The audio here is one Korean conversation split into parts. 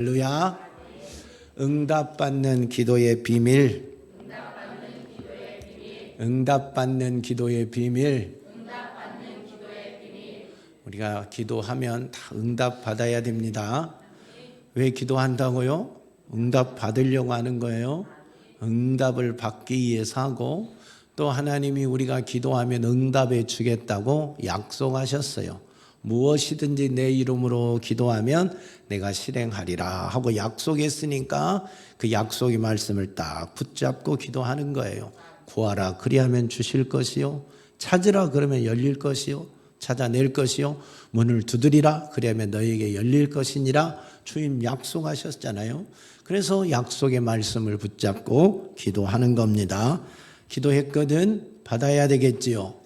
할렐루야. 응답받는 기도의 비밀. 응답받는 기도의 비밀. 우리가 기도하면 다 응답받아야 됩니다. 왜 기도한다고요? 응답 받으려고 하는 거예요. 응답을 받기 위해서 하고, 또 하나님이 우리가 기도하면 응답해 주겠다고 약속하셨어요. 무엇이든지 내 이름으로 기도하면 내가 실행하리라 하고 약속했으니까 그 약속의 말씀을 딱 붙잡고 기도하는 거예요. 구하라 그리하면 주실 것이요, 찾으라 그러면 열릴 것이요, 찾아낼 것이요, 문을 두드리라 그리하면 너에게 열릴 것이니라 주님 약속하셨잖아요. 그래서 약속의 말씀을 붙잡고 기도하는 겁니다. 기도했거든 받아야 되겠지요.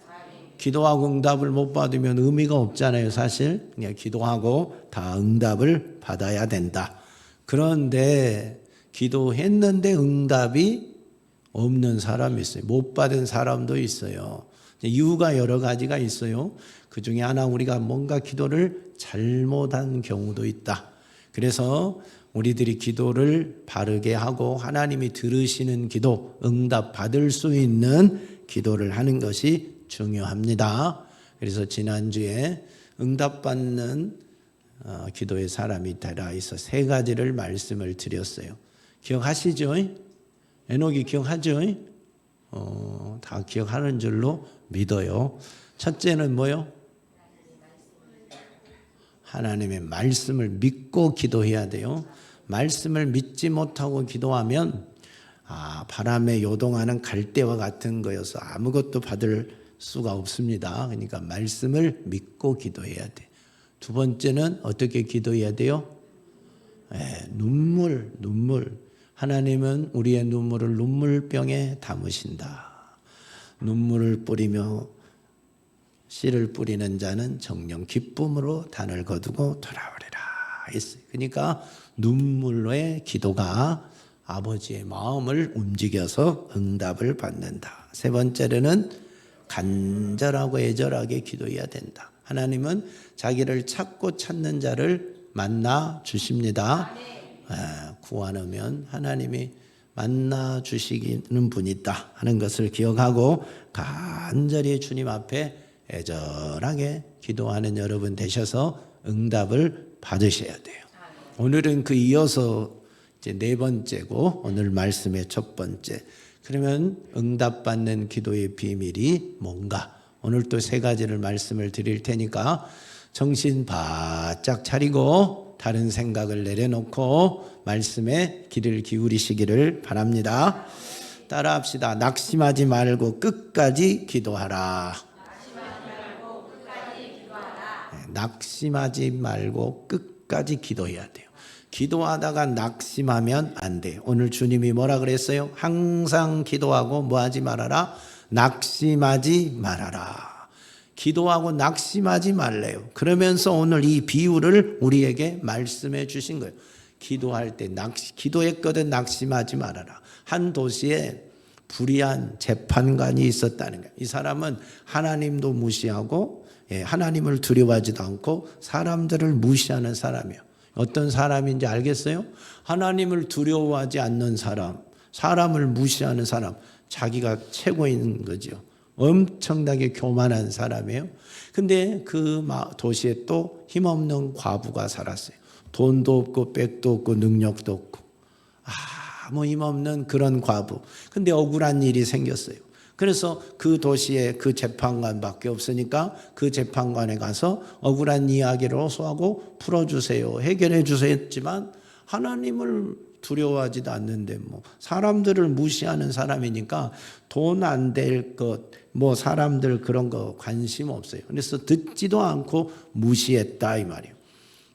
기도하고 응답을 못 받으면 의미가 없잖아요. 사실 그냥 기도하고 다 응답을 받아야 된다. 그런데 기도했는데 응답이 없는 사람이 있어요. 못 받은 사람도 있어요. 이유가 여러 가지가 있어요. 그 중에 하나, 우리가 뭔가 기도를 잘못한 경우도 있다. 그래서 우리들이 기도를 바르게 하고 하나님이 들으시는 기도, 응답 받을 수 있는 기도를 하는 것이 중요합니다. 그래서 지난주에 응답받는 기도의 사람이 되라 해서 세 가지를 말씀을 드렸어요. 기억하시죠? 에녹이 기억하죠? 다 기억하는 줄로 믿어요. 첫째는 뭐요? 하나님의 말씀을 믿고 기도해야 돼요. 말씀을 믿지 못하고 기도하면 바람에 요동하는 갈대와 같은 거여서 아무것도 받을 수가 없습니다. 그러니까 말씀을 믿고 기도해야 돼. 두 번째는 어떻게 기도해야 돼요? 눈물. 하나님은 우리의 눈물을 눈물병에 담으신다. 눈물을 뿌리며 씨를 뿌리는 자는 정녕 기쁨으로 단을 거두고 돌아오리라 했어요. 그러니까 눈물로의 기도가 아버지의 마음을 움직여서 응답을 받는다. 세 번째로는 간절하고 애절하게 기도해야 된다. 하나님은 자기를 찾고 찾는 자를 만나 주십니다. 구하면 하나님이 만나 주시는 분이 있다 하는 것을 기억하고 간절히 주님 앞에 애절하게 기도하는 여러분 되셔서 응답을 받으셔야 돼요. 오늘은 그 이어서 이제 네 번째고 오늘 말씀의 첫 번째. 그러면 응답받는 기도의 비밀이 뭔가? 오늘 또 세 가지를 말씀을 드릴 테니까 정신 바짝 차리고 다른 생각을 내려놓고 말씀에 귀를 기울이시기를 바랍니다. 따라합시다. 낙심하지 말고 끝까지 기도하라. 낙심하지 말고 끝까지 기도해야 돼요. 기도하다가 낙심하면 안 돼요. 오늘 주님이 뭐라 그랬어요? 항상 기도하고 뭐 하지 말아라? 낙심하지 말아라. 기도하고 낙심하지 말래요. 그러면서 오늘 이 비유를 우리에게 말씀해 주신 거예요. 기도할 때 기도했거든 낙심하지 말아라. 한 도시에 불의한 재판관이 있었다는 거예요. 이 사람은 하나님도 무시하고 하나님을 두려워하지도 않고 사람들을 무시하는 사람이에요. 어떤 사람인지 알겠어요? 하나님을 두려워하지 않는 사람, 사람을 무시하는 사람, 자기가 최고인 거죠. 엄청나게 교만한 사람이에요. 근데 그 도시에 또 힘없는 과부가 살았어요. 돈도 없고 백도 없고 능력도 없고 아무 힘없는 그런 과부. 근데 억울한 일이 생겼어요. 그래서 그 도시에 그 재판관밖에 없으니까 그 재판관에 가서 억울한 이야기를 호소하고 풀어주세요, 해결해 주세요 했지만 하나님을 두려워하지도 않는데 사람들을 무시하는 사람이니까 돈 안 될 것, 사람들 그런 거 관심 없어요. 그래서 듣지도 않고 무시했다 이 말이에요.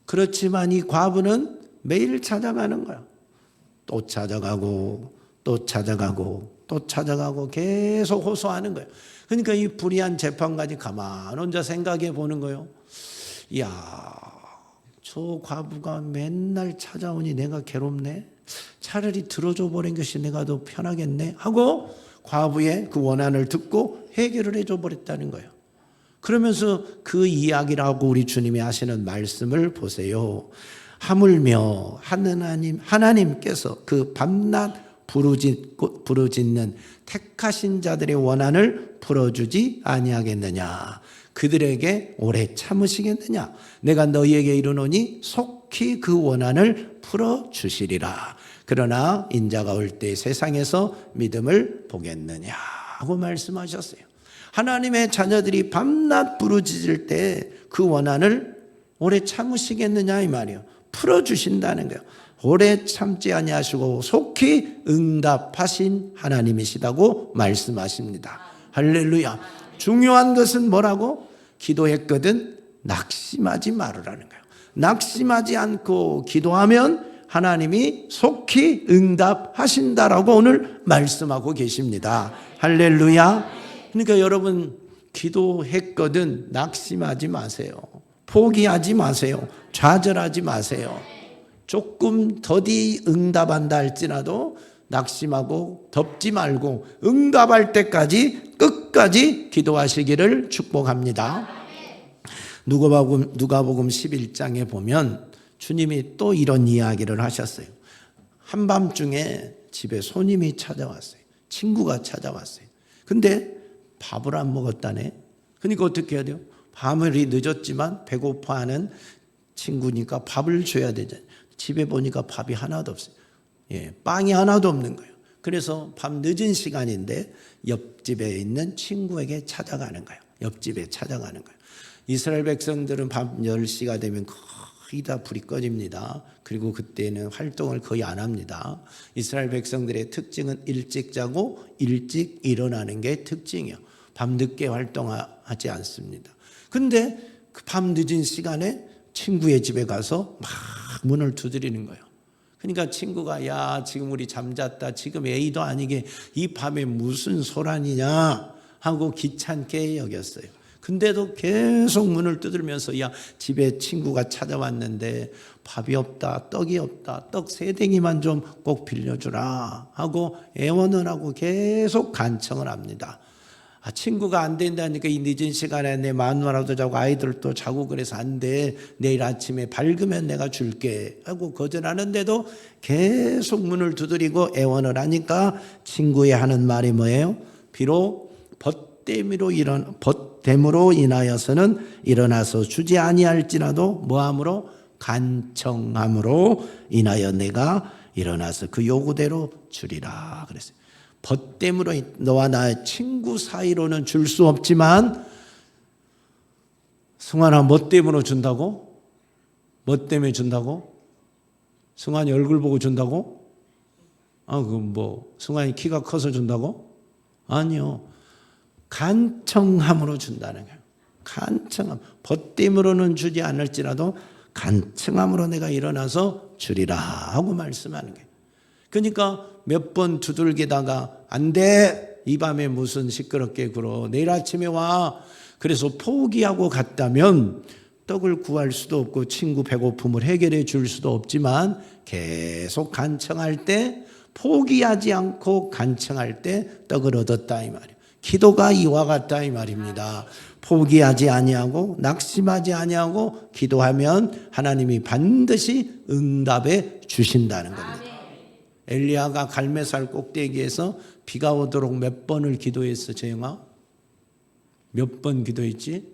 그렇지만 이 과부는 매일 찾아가는 거야. 또 찾아가고 또 찾아가고 또 찾아가고 계속 호소하는 거예요. 그러니까 이 불의한 재판관이 가만 혼자 생각해 보는 거예요. 이야, 저 과부가 맨날 찾아오니 내가 괴롭네. 차라리 들어줘 버린 것이 내가 더 편하겠네 하고 과부의 그 원한을 듣고 해결을 해줘 버렸다는 거예요. 그러면서 그 이야기라고 우리 주님이 하시는 말씀을 보세요. 하물며 하나님께서 그 밤낮 부르짖는 택하신 자들의 원한을 풀어주지 아니하겠느냐. 그들에게 오래 참으시겠느냐. 내가 너희에게 이르노니 속히 그 원한을 풀어주시리라. 그러나 인자가 올 때 세상에서 믿음을 보겠느냐 하고 말씀하셨어요. 하나님의 자녀들이 밤낮 부르짖을 때 그 원한을 오래 참으시겠느냐 이 말이에요. 풀어주신다는 거예요. 오래 참지 아니하시고 속히 응답하신 하나님이시다고 말씀하십니다. 할렐루야. 중요한 것은 뭐라고? 기도했거든 낙심하지 말으라는 거예요. 낙심하지 않고 기도하면 하나님이 속히 응답하신다라고 오늘 말씀하고 계십니다. 할렐루야. 그러니까 여러분 기도했거든 낙심하지 마세요. 포기하지 마세요. 좌절하지 마세요. 조금 더디 응답한다 할지라도 낙심하고 덮지 말고 응답할 때까지 끝까지 기도하시기를 축복합니다. 누가복음 11장에 보면 주님이 또 이런 이야기를 하셨어요. 한밤중에 집에 손님이 찾아왔어요. 친구가 찾아왔어요. 근데 밥을 안 먹었다네. 그러니까 어떻게 해야 돼요? 밤이 늦었지만 배고파하는 친구니까 밥을 줘야 되잖아요. 집에 보니까 밥이 하나도 없어요. 빵이 하나도 없는 거예요. 그래서 밤 늦은 시간인데 옆집에 있는 친구에게 찾아가는 거예요. 옆집에 찾아가는 거예요. 이스라엘 백성들은 밤 10시가 되면 거의 다 불이 꺼집니다. 그리고 그때는 활동을 거의 안 합니다. 이스라엘 백성들의 특징은 일찍 자고 일찍 일어나는 게 특징이에요. 밤늦게 활동하지 않습니다. 근데 그 밤 늦은 시간에 친구의 집에 가서 막 문을 두드리는 거예요. 그러니까 친구가 야 지금 우리 잠잤다. 지금 애도 아니게 이 밤에 무슨 소란이냐 하고 귀찮게 여겼어요. 근데도 계속 문을 두드리면서 야 집에 친구가 찾아왔는데 밥이 없다. 떡이 없다. 떡 3댕이만 좀 꼭 빌려주라 하고 애원을 하고 계속 간청을 합니다. 친구가 안 된다니까 이 늦은 시간에 내 마누라도 자고 아이들도 자고 그래서 안 돼. 내일 아침에 밝으면 내가 줄게 하고 거절하는데도 계속 문을 두드리고 애원을 하니까 친구의 하는 말이 뭐예요? 비록 벗됨으로 인하여서는 일어나서 주지 아니할지라도 뭐함으로? 간청함으로 인하여 내가 일어나서 그 요구대로 주리라 그랬어요. 벗됨으로 너와 나의 친구 사이로는 줄 수 없지만 승환아 뭐 때문에 준다고? 뭐 때문에 준다고? 승환이 얼굴 보고 준다고? 승환이 키가 커서 준다고? 아니요. 간청함으로 준다는 거예요. 간청함. 벗됨으로는 주지 않을지라도 간청함으로 내가 일어나서 주리라 하고 말씀하는 거예요. 그러니까 몇 번 두들기다가 안 돼. 이 밤에 무슨 시끄럽게 굴어. 내일 아침에 와. 그래서 포기하고 갔다면 떡을 구할 수도 없고 친구 배고픔을 해결해 줄 수도 없지만 계속 간청할 때 포기하지 않고 간청할 때 떡을 얻었다 이 말이에요. 기도가 이와 같다 이 말입니다. 포기하지 아니하고 낙심하지 아니하고 기도하면 하나님이 반드시 응답해 주신다는 겁니다. 엘리야가 갈매살 꼭대기에서 비가 오도록 몇 번을 기도했어, 재영아? 몇 번 기도했지?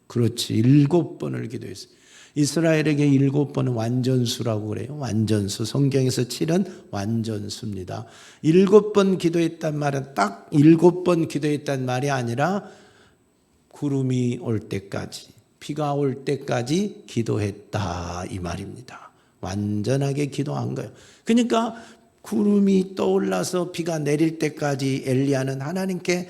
그렇지, 7번을 기도했어. 이스라엘에게 7번은 완전수라고 그래요. 완전수. 성경에서 7은 완전수입니다. 7번 기도했단 말은 딱 7번 기도했단 말이 아니라 구름이 올 때까지, 비가 올 때까지 기도했다 이 말입니다. 완전하게 기도한 거예요. 그러니까 구름이 떠올라서 비가 내릴 때까지 엘리야는 하나님께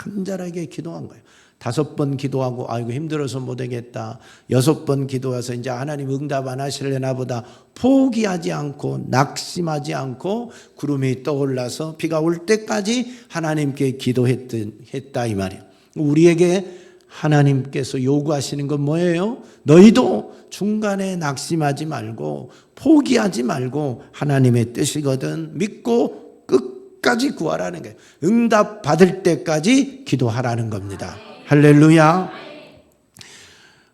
간절하게 기도한 거예요. 5번 기도하고 아이고 힘들어서 못하겠다. 6번 기도해서 이제 하나님 응답 안 하실려나 보다 포기하지 않고 낙심하지 않고 구름이 떠올라서 비가 올 때까지 하나님께 기도했다 이 말이에요. 우리에게 하나님께서 요구하시는 건 뭐예요? 너희도 중간에 낙심하지 말고 포기하지 말고 하나님의 뜻이거든 믿고 끝까지 구하라는 거예요. 응답 받을 때까지 기도하라는 겁니다. 할렐루야.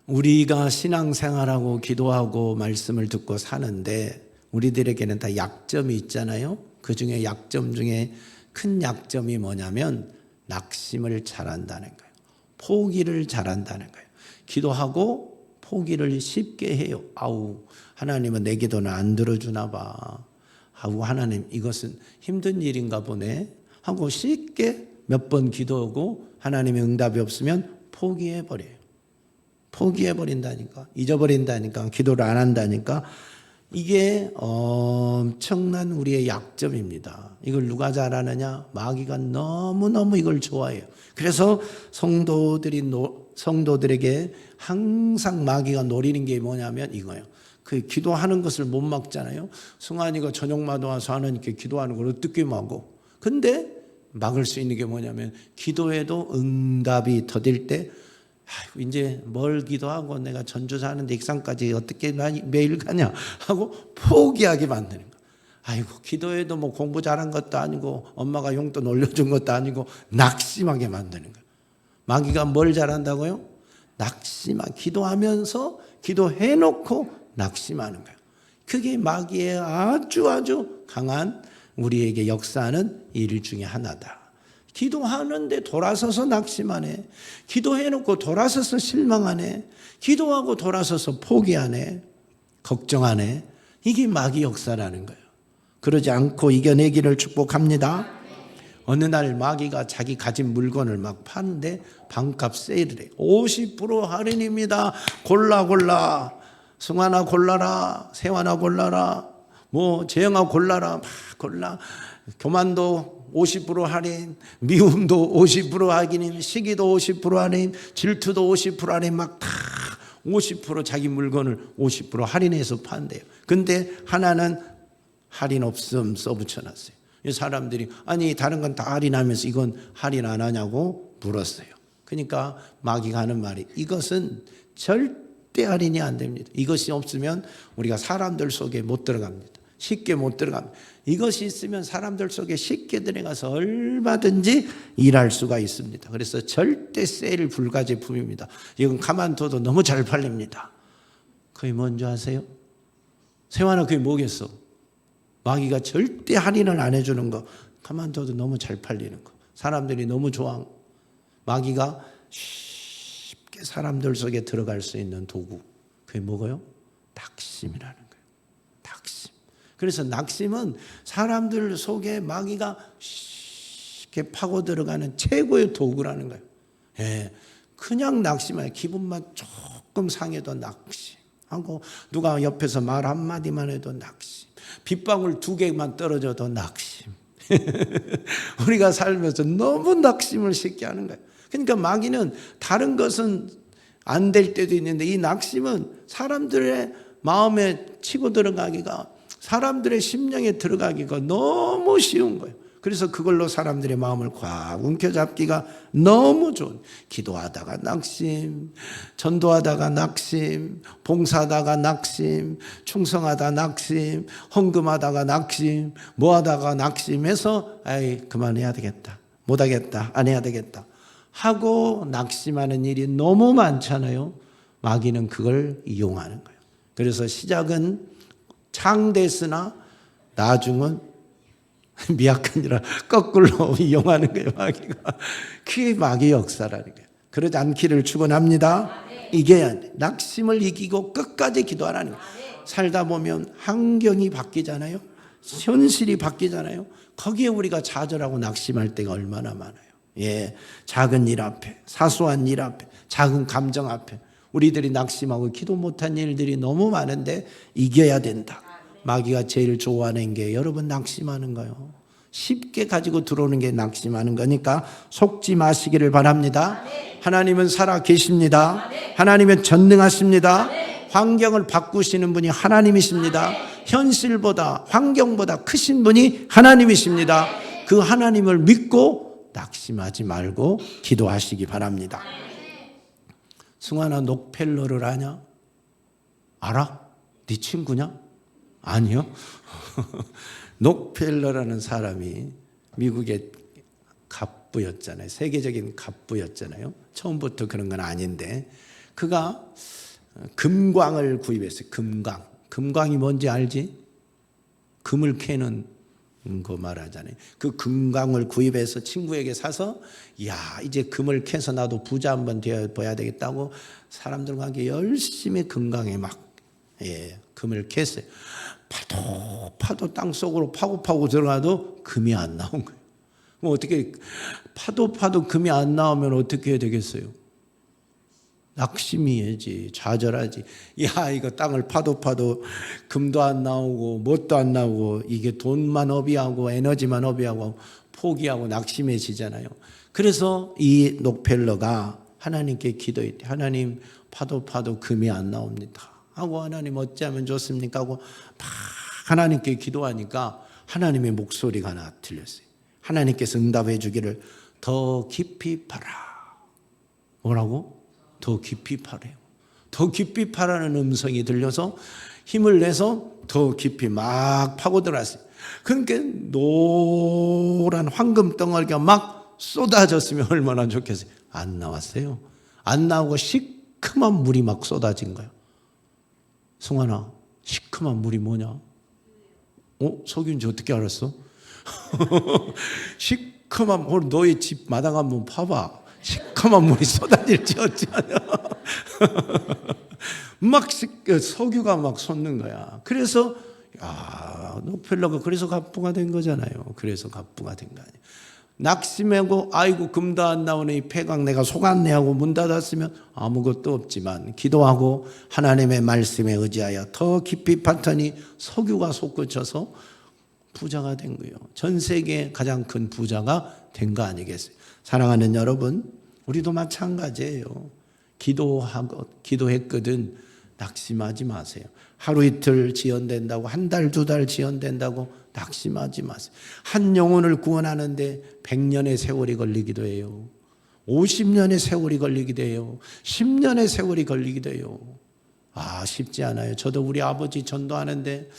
우리가 신앙생활하고 기도하고 말씀을 듣고 사는데 우리들에게는 다 약점이 있잖아요. 그 중에 약점 중에 큰 약점이 뭐냐면 낙심을 잘한다는 거예요. 포기를 잘한다는 거예요. 기도하고 포기를 쉽게 해요. 아우, 하나님은 내 기도는 안 들어주나 봐. 아우, 하나님 이것은 힘든 일인가 보네 하고 쉽게 몇 번 기도하고 하나님의 응답이 없으면 포기해버려요. 포기해버린다니까. 잊어버린다니까. 기도를 안 한다니까. 이게 엄청난 우리의 약점입니다. 이걸 누가 잘 아느냐? 마귀가 너무너무 이걸 좋아해요. 그래서 성도들에게 항상 마귀가 노리는 게 뭐냐면 이거예요. 그 기도하는 것을 못 막잖아요. 승환이가 저녁마다 와서 하나님께 기도하는 걸 어떻게 막어? 근데 막을 수 있는 게 뭐냐면 기도에도 응답이 더딜 때 이제 뭘 기도하고 내가 전주사 하는데 익산까지 어떻게 매일 가냐 하고 포기하게 만드는 거야. 아이고 기도해도 뭐 공부 잘한 것도 아니고 엄마가 용돈 올려준 것도 아니고 낙심하게 만드는 거야. 마귀가 뭘 잘한다고요? 기도하면서 기도해놓고 낙심하는 거야. 그게 마귀의 아주 강한 우리에게 역사하는 일 중에 하나다. 기도하는데 돌아서서 낙심하네. 기도해놓고 돌아서서 실망하네. 기도하고 돌아서서 포기하네. 걱정하네. 이게 마귀 역사라는 거예요. 그러지 않고 이겨내기를 축복합니다. 어느 날 마귀가 자기 가진 물건을 막 파는데 반값 세일을 해. 50% 할인입니다. 골라. 승환아 골라라. 세환아 골라라. 뭐 재영아 골라라. 막 골라. 교만도 50% 할인, 미움도 50% 할인, 시기도 50% 할인, 질투도 50% 할인, 막 다 50% 자기 물건을 50% 할인해서 판대요. 근데 하나는 할인 없음 써붙여놨어요. 사람들이 아니 다른 건 다 할인하면서 이건 할인 안 하냐고 물었어요. 그러니까 마귀가 하는 말이 이것은 절대 할인이 안 됩니다. 이것이 없으면 우리가 사람들 속에 못 들어갑니다. 쉽게 못 들어갑니다. 이것이 있으면 사람들 속에 쉽게 들어가서 얼마든지 일할 수가 있습니다. 그래서 절대 세일 불가 제품입니다. 이건 가만둬도 너무 잘 팔립니다. 그게 뭔지 아세요? 세환아 그게 뭐겠어? 마귀가 절대 할인을 안 해주는 거. 가만둬도 너무 잘 팔리는 거. 사람들이 너무 좋아하는 거. 마귀가 쉽게 사람들 속에 들어갈 수 있는 도구. 그게 뭐고요? 낙심이라는 거예요. 낙심. 그래서 낙심은 사람들 속에 마귀가 쉽게 파고 들어가는 최고의 도구라는 거예요. 예, 그냥 낙심해요. 기분만 조금 상해도 낙심하고 누가 옆에서 말 한마디만 해도 낙심. 빗방울 2개만 떨어져도 낙심. 우리가 살면서 너무 낙심을 쉽게 하는 거예요. 그러니까 마귀는 다른 것은 안 될 때도 있는데 이 낙심은 사람들의 마음에 치고 들어가기가 사람들의 심령에 들어가기가 너무 쉬운 거예요. 그래서 그걸로 사람들의 마음을 꽉 움켜잡기가 너무 좋은. 기도하다가 낙심, 전도하다가 낙심, 봉사하다가 낙심, 충성하다 낙심, 헌금하다가 낙심, 뭐하다가 낙심해서 아이 그만해야 되겠다, 못하겠다, 안 해야 되겠다 하고 낙심하는 일이 너무 많잖아요. 마귀는 그걸 이용하는 거예요. 그래서 시작은 창대했으나 나중은 미약하니라 거꾸로 이용하는 거예요. 마귀가. 그게 마귀의 역사라는 거예요. 그러지 않기를 축원합니다. 이겨야 돼. 낙심을 이기고 끝까지 기도하라는 거예요. 살다 보면 환경이 바뀌잖아요. 현실이 바뀌잖아요. 거기에 우리가 좌절하고 낙심할 때가 얼마나 많아요. 예, 작은 일 앞에, 사소한 일 앞에, 작은 감정 앞에 우리들이 낙심하고 기도 못한 일들이 너무 많은데 이겨야 된다. 마귀가 제일 좋아하는 게 여러분 낙심하는 거예요. 쉽게 가지고 들어오는 게 낙심하는 거니까 속지 마시기를 바랍니다. 하나님은 살아 계십니다. 하나님은 전능하십니다. 환경을 바꾸시는 분이 하나님이십니다. 현실보다 환경보다 크신 분이 하나님이십니다. 그 하나님을 믿고 낙심하지 말고 기도하시기 바랍니다. 승환아 록펠러를 아냐? 알아? 네 친구냐? 아니요. 록펠러라는 사람이 미국의 갑부였잖아요. 세계적인 갑부였잖아요. 처음부터 그런 건 아닌데 그가 금광을 구입했어요. 금광이 뭔지 알지? 금을 캐는 거 말하잖아요. 그 금광을 구입해서 친구에게 사서 이제 금을 캐서 나도 부자 한번 되어봐야 되겠다고 사람들과 함께 열심히 금강에 막 금을 캤어요. 파도 땅속으로 파고 들어가도 금이 안 나온 거예요. 뭐 어떻게 파도 금이 안 나오면 어떻게 해야 되겠어요? 낙심해야지, 좌절하지. 이거 땅을 파도 금도 안 나오고 뭣도 안 나오고 이게 돈만 허비하고 에너지만 허비하고 포기하고 낙심해지잖아요. 그래서 이 록펠러가 하나님께 기도했대. 하나님, 파도 금이 안 나옵니다 하고, 하나님 어찌하면 좋습니까 하고 막 하나님께 기도하니까 하나님의 목소리가 하나 들렸어요. 하나님께서 응답해 주기를 더 깊이 파라. 뭐라고? 더 깊이 파래요. 더 깊이 파라는 음성이 들려서 힘을 내서 더 깊이 막 파고 들어갔어요. 그러니까 노란 황금 덩어리가 막 쏟아졌으면 얼마나 좋겠어요. 안 나왔어요. 안 나오고 시큼한 물이 막 쏟아진 거예요. 승환아, 시큼한 물이 뭐냐? 석윤지 어떻게 알았어? 시큼한 물, 너희 집 마당 한번 파봐. 시커먼 물이 쏟아질지 어찌하냐. 막 석유가 막 솟는 거야. 그래서 록펠러가 그래서 갑부가 된 거잖아요. 그래서 갑부가 된 거 아니에요. 낙심하고 아이고 금도 안 나오네, 이 폐광 내가 속았네 하고 문 닫았으면 아무것도 없지만 기도하고 하나님의 말씀에 의지하여 더 깊이 팠더니 석유가 솟구쳐서 부자가 된 거예요. 전 세계 가장 큰 부자가 된 거 아니겠어요? 사랑하는 여러분, 우리도 마찬가지예요. 기도했거든 낙심하지 마세요. 하루 이틀 지연된다고, 한 달, 두 달 지연된다고 낙심하지 마세요. 한 영혼을 구원하는데 100년의 세월이 걸리기도 해요. 50년의 세월이 걸리기도 해요. 10년의 세월이 걸리기도 해요. 쉽지 않아요. 저도 우리 아버지 전도하는데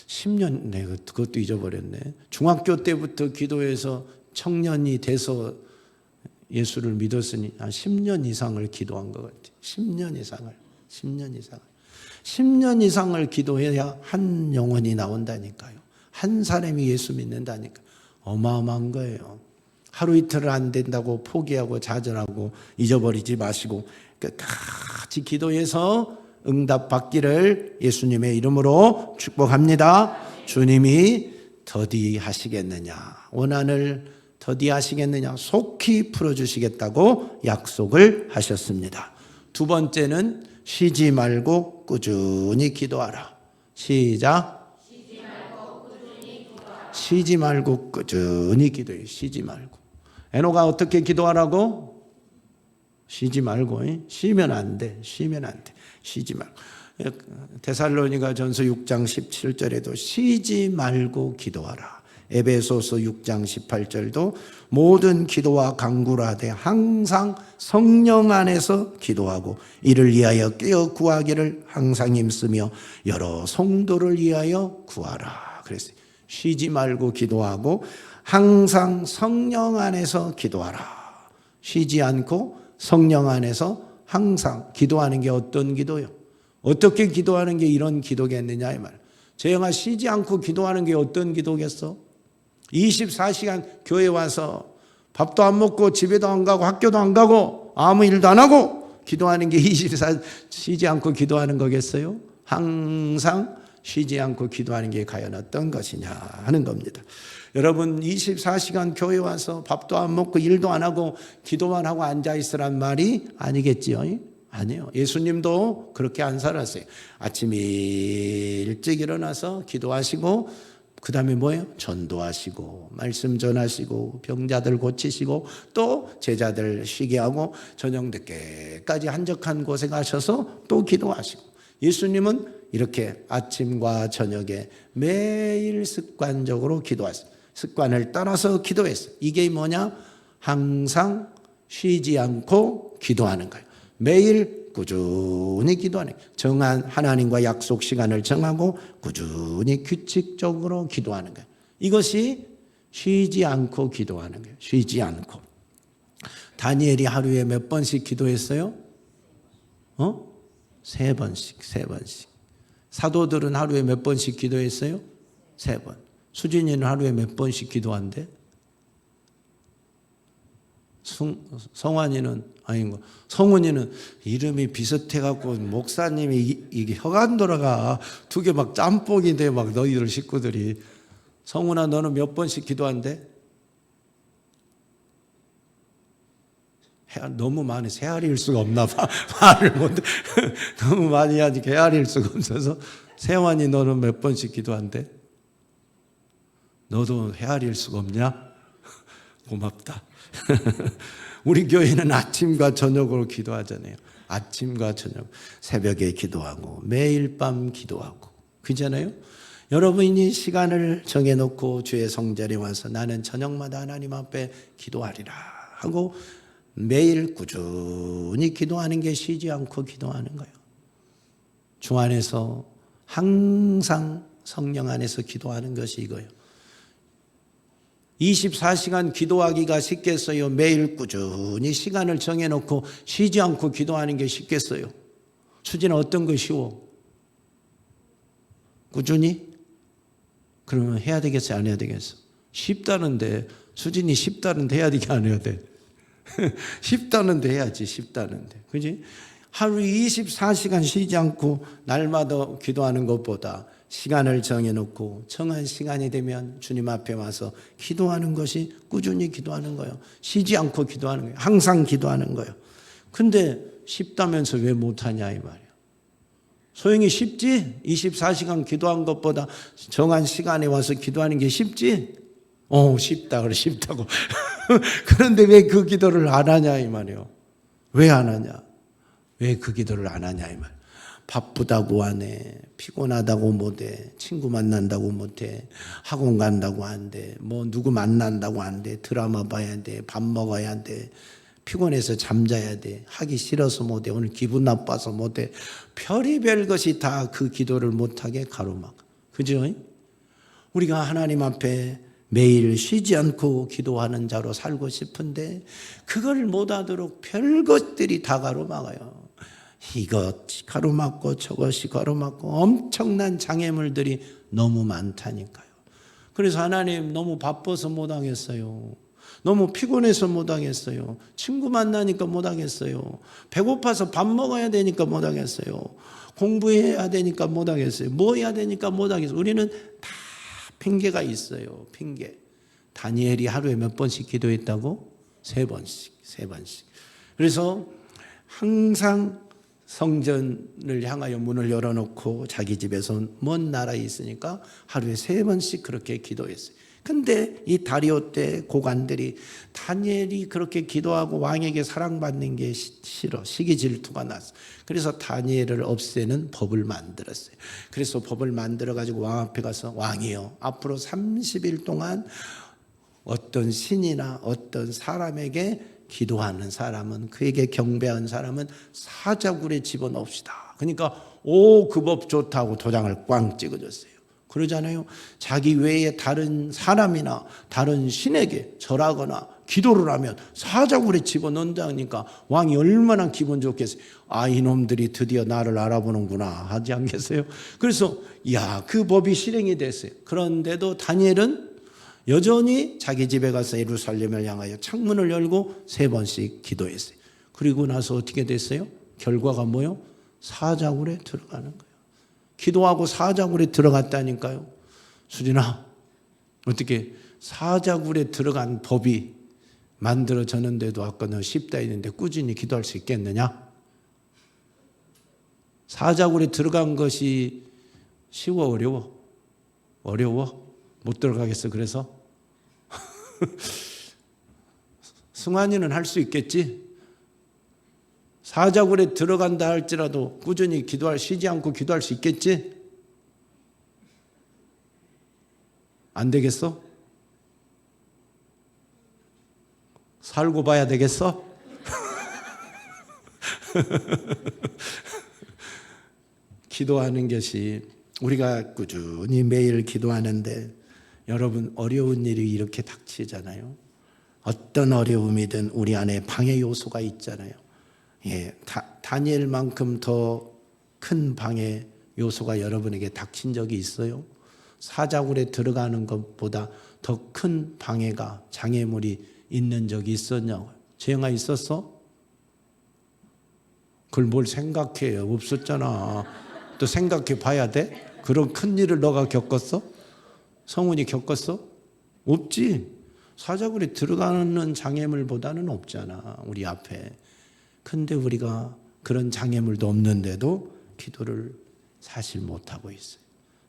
10년, 그것도 잊어버렸네. 중학교 때부터 기도해서 청년이 돼서 예수를 믿었으니 한 10년 이상을 기도한 것 같아요. 10년 이상을 기도해야 한 영혼이 나온다니까요. 한 사람이 예수 믿는다니까. 어마어마한 거예요. 하루 이틀 안 된다고 포기하고 좌절하고 잊어버리지 마시고 끝까지 기도해서 응답 받기를 예수님의 이름으로 축복합니다. 주님이 더디하시겠느냐, 원한을 더디하시겠느냐, 속히 풀어주시겠다고 약속을 하셨습니다. 두 번째는 쉬지 말고 꾸준히 기도하라. 시작. 쉬지 말고 꾸준히 기도해. 쉬지 말고. 에노가 어떻게 기도하라고? 쉬지 말고. 쉬면 안 돼. 쉬지 말고. 데살로니가 전서 6장 17절에도 쉬지 말고 기도하라. 에베소서 6장 18절도 모든 기도와 간구를 하되 항상 성령 안에서 기도하고 이를 위하여 깨어 구하기를 항상 힘쓰며 여러 성도를 위하여 구하라. 그랬어요. 쉬지 말고 기도하고 항상 성령 안에서 기도하라. 쉬지 않고 성령 안에서 항상 기도하는 게 어떤 기도요? 어떻게 기도하는 게 이런 기도겠느냐 이 말. 재영아, 쉬지 않고 기도하는 게 어떤 기도겠어? 24시간 교회 와서 밥도 안 먹고 집에도 안 가고 학교도 안 가고 아무 일도 안 하고 기도하는 게 24시간 쉬지 않고 기도하는 거겠어요? 항상 쉬지 않고 기도하는 게 과연 어떤 것이냐 하는 겁니다. 여러분, 24시간 교회 와서 밥도 안 먹고 일도 안 하고 기도만 하고 앉아있으란 말이 아니겠지요? 아니요. 예수님도 그렇게 안 살았어요. 아침에 일찍 일어나서 기도하시고 그 다음에 뭐예요? 전도하시고 말씀 전하시고 병자들 고치시고 또 제자들 쉬게 하고 저녁 늦게까지 한적한 곳에 가셔서 또 기도하시고. 예수님은 이렇게 아침과 저녁에 매일 습관적으로 기도하셨어요. 습관을 따라서 기도했어요. 이게 뭐냐? 항상 쉬지 않고 기도하는 거예요. 매일 꾸준히 기도하는 거예요. 정한 하나님과 약속 시간을 정하고 꾸준히 규칙적으로 기도하는 거예요. 이것이 쉬지 않고 기도하는 거예요. 쉬지 않고. 다니엘이 하루에 몇 번씩 기도했어요? 세 번씩, 세 번씩. 사도들은 하루에 몇 번씩 기도했어요? 세 번. 수진이는 하루에 몇 번씩 기도한대? 성환이는 아닌가? 성훈이는 이름이 비슷해갖고 목사님이 이게 혀가 안 돌아가. 두 개 막 짬뽕이 돼, 막 너희들 식구들이. 성훈아, 너는 몇 번씩 기도한대? 너무 많이 헤아릴 수가 없나 봐. 말을 못해. 너무 많이 하니까 헤아릴 수가 없어서. 세환이 너는 몇 번씩 기도한대? 너도 헤아릴 수가 없냐? 고맙다. 우리 교회는 아침과 저녁으로 기도하잖아요. 아침과 저녁. 새벽에 기도하고 매일 밤 기도하고. 그잖아요. 여러분이 시간을 정해놓고 주의 성전에 와서 나는 저녁마다 하나님 앞에 기도하리라 하고 매일 꾸준히 기도하는 게 쉬지 않고 기도하는 거예요. 주 안에서 항상 성령 안에서 기도하는 것이 이거예요. 24시간 기도하기가 쉽겠어요? 매일 꾸준히 시간을 정해놓고 쉬지 않고 기도하는 게 쉽겠어요? 수진은 어떤 거 쉬워? 꾸준히? 그러면 해야 되겠어? 안 해야 되겠어? 쉽다는데, 수진이 쉽다는데 해야 되게 안 해야 돼? 쉽다는데 해야지, 쉽다는데. 그지? 하루 24시간 쉬지 않고 날마다 기도하는 것보다 시간을 정해놓고 정한 시간이 되면 주님 앞에 와서 기도하는 것이 꾸준히 기도하는 거예요. 쉬지 않고 기도하는 거예요. 항상 기도하는 거예요. 근데 쉽다면서 왜 못하냐 이 말이에요. 소영이 쉽지? 24시간 기도한 것보다 정한 시간에 와서 기도하는 게 쉽지? 쉽다 그래, 쉽다고. 그런데 왜 그 기도를 안 하냐 이 말이에요. 왜 안 하냐? 왜 그 기도를 안 하냐 이 말이에요. 바쁘다고 안 해. 피곤하다고 못 해. 친구 만난다고 못 해. 학원 간다고 안 돼. 뭐 누구 만난다고 안 돼. 드라마 봐야 돼. 밥 먹어야 돼. 피곤해서 잠자야 돼. 하기 싫어서 못 해. 오늘 기분 나빠서 못 해. 별의별 것이 다 그 기도를 못하게 가로막. 그죠? 우리가 하나님 앞에 매일 쉬지 않고 기도하는 자로 살고 싶은데 그걸 못하도록 별 것들이 다 가로막아요. 이것이 가로막고 저것이 가로막고 엄청난 장애물들이 너무 많다니까요. 그래서 하나님 너무 바빠서 못하겠어요. 너무 피곤해서 못하겠어요. 친구 만나니까 못하겠어요. 배고파서 밥 먹어야 되니까 못하겠어요. 공부해야 되니까 못하겠어요. 뭐 해야 되니까 못하겠어요. 우리는 다 핑계가 있어요. 핑계. 다니엘이 하루에 몇 번씩 기도했다고? 세 번씩. 그래서 항상 성전을 향하여 문을 열어놓고 자기 집에서 먼 나라에 있으니까 하루에 세 번씩 그렇게 기도했어요. 근데 이 다리오 때 고관들이 다니엘이 그렇게 기도하고 왕에게 사랑받는 게 싫어. 시기 질투가 났어. 그래서 다니엘을 없애는 법을 만들었어요. 그래서 법을 만들어가지고 왕 앞에 가서 왕이요, 앞으로 30일 동안 어떤 신이나 어떤 사람에게 기도하는 사람은, 그에게 경배한 사람은 사자굴에 집어넣읍시다. 그러니까 그 법 좋다고 도장을 꽝 찍어줬어요. 그러잖아요. 자기 외에 다른 사람이나 다른 신에게 절하거나 기도를 하면 사자굴에 집어넣는다니까 왕이 얼마나 기분 좋겠어요. 이놈들이 드디어 나를 알아보는구나 하지 않겠어요? 그래서 그 법이 실행이 됐어요. 그런데도 다니엘은 여전히 자기 집에 가서 예루살렘을 향하여 창문을 열고 세 번씩 기도했어요. 그리고 나서 어떻게 됐어요? 결과가 뭐요? 사자굴에 들어가는 거예요. 기도하고 사자굴에 들어갔다니까요. 수진아, 어떻게 사자굴에 들어간 법이 만들어졌는데도 아까 너 쉽다 했는데 꾸준히 기도할 수 있겠느냐? 사자굴에 들어간 것이 쉬워, 어려워? 어려워? 못 들어가겠어, 그래서? 승환이는 할 수 있겠지? 사자굴에 들어간다 할지라도 꾸준히 쉬지 않고 기도할 수 있겠지? 안 되겠어? 살고 봐야 되겠어? 기도하는 것이, 우리가 꾸준히 매일 기도하는데 여러분, 어려운 일이 이렇게 닥치잖아요. 어떤 어려움이든 우리 안에 방해 요소가 있잖아요. 다니엘만큼 더 큰 방해 요소가 여러분에게 닥친 적이 있어요? 사자굴에 들어가는 것보다 더 큰 방해가 장애물이 있는 적이 있었냐고요? 재영아 있었어? 그걸 뭘 생각해? 없었잖아. 또 생각해 봐야 돼? 그런 큰 일을 너가 겪었어? 성훈이 겪었어? 없지. 사자굴에 들어가는 장애물보다는 없잖아, 우리 앞에. 근데 우리가 그런 장애물도 없는데도 기도를 사실 못하고 있어요.